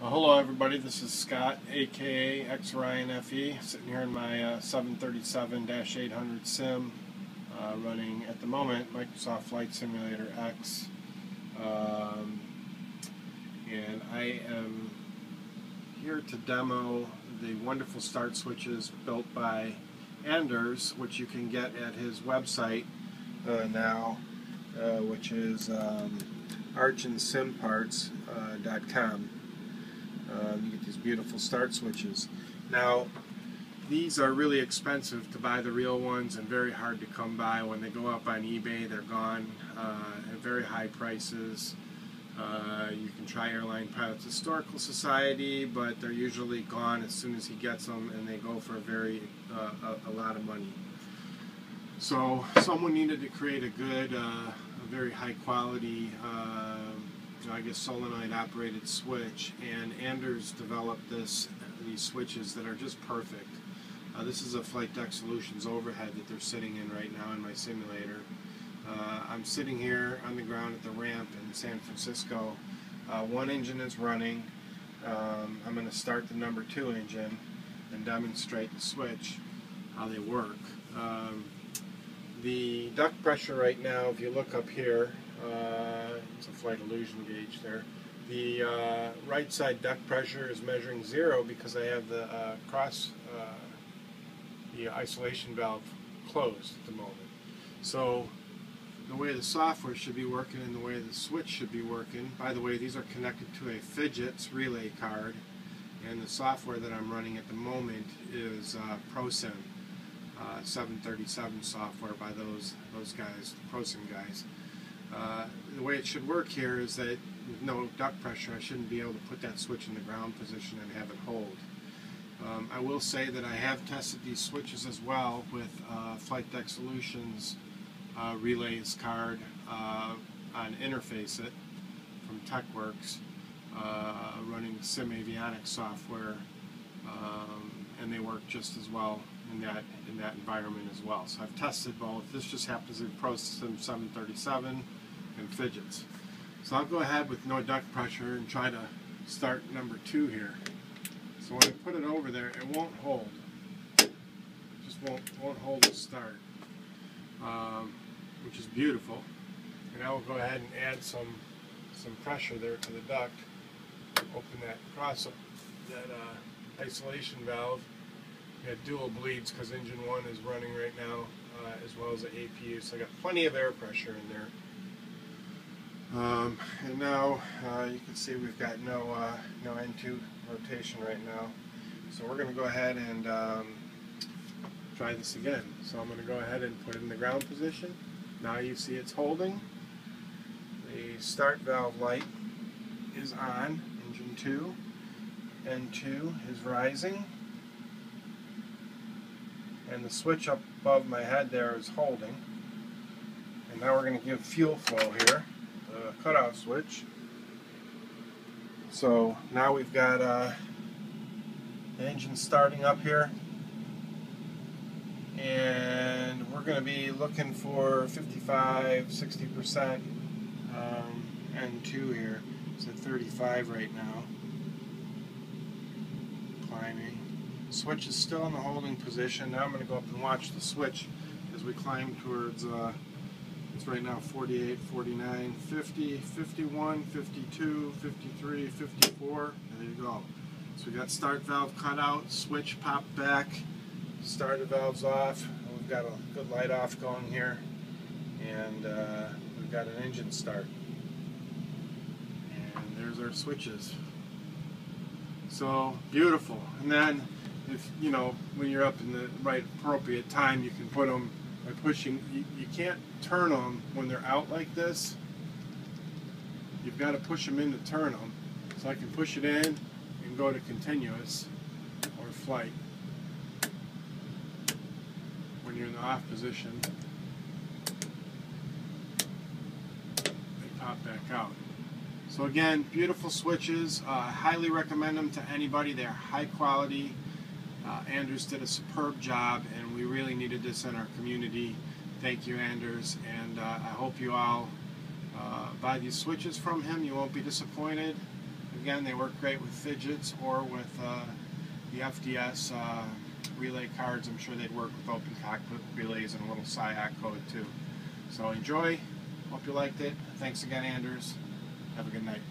Hello everybody, this is Scott, aka XRyanFE, sitting here in my 737-800 sim, running at the moment Microsoft Flight Simulator X, and I am here to demo the wonderful start switches built by Anders, which you can get at his website now, which is Archen Simparts.com. You get these beautiful start switches. Now, these are really expensive to buy the real ones and very hard to come by. When they go up on eBay, they're gone at very high prices. You can try Airline Pilots Historical Society, but they're usually gone as soon as he gets them, and they go for a lot of money. So someone needed to create a good, a very high quality I guess solenoid operated switch, and Anders developed these switches that are just perfect. This is a Flight Deck Solutions overhead that they're sitting in right now in my simulator. I'm sitting here on the ground at the ramp in San Francisco. One engine is running. I'm going to start the number 2 engine and demonstrate the switch, how they work. The duct pressure right now, if you look up here, it's a flight illusion gauge there. The right side duct pressure is measuring 0 because I have the the isolation valve closed at the moment. So the way the software should be working and the way the switch should be working, by the way, these are connected to a Fidgets relay card, and the software that I'm running at the moment is ProSim 737 software by those guys, the ProSim guys. The way it should work here is that with no duct pressure, I shouldn't be able to put that switch in the ground position and have it hold. I will say that I have tested these switches as well with Flight Deck Solutions relays card on Interface It from TechWorks, running Sim Avionics software, and they work just as well in that environment as well. So I've tested both. This just happens to be ProSim 737 and Fidgets. So I'll go ahead with no duct pressure and try to start number 2 here. So when I put it over there, it won't hold. It just won't hold to start, which is beautiful. And I will go ahead and add some pressure there to the duct. Open that isolation valve. We have dual bleeds because engine 1 is running right now, as well as the APU. So I got plenty of air pressure in there. And now you can see we've got no N2 rotation right now. So we're going to go ahead and try this again. So I'm going to go ahead and put it in the ground position. Now you see it's holding. The start valve light is on, engine 2. N2 is rising. And the switch up above my head there is holding. And now we're going to give fuel flow here, the cutoff switch. So now we've got the engine starting up here, and we're going to be looking for 55–60% N2 here. It's at 35 right now. Climbing. Switch is still in the holding position. Now I'm going to go up and watch the switch as we climb towards, it's right now 48, 49, 50, 51, 52, 53, 54. There you go. So we got start valve cut out, switch popped back, starter valves off. We've got a good light off going here, and we've got an engine start. And there's our switches. So beautiful. And then, if you know, when you're up in the right appropriate time, you can put them by pushing. You can't turn them when they're out like this. You've got to push them in to turn them. So I can push it in and go to continuous or flight. When you're in the off position, they pop back out. So again, beautiful switches. Highly recommend them to anybody. They're high quality. Anders did a superb job, and we really needed this in our community. Thank you, Anders, and I hope you all buy these switches from him. You won't be disappointed. Again, they work great with fidgets or with the FDS relay cards. I'm sure they'd work with open cockpit relays and a little SIAC code too. So enjoy. Hope you liked it. Thanks again, Anders. Have a good night.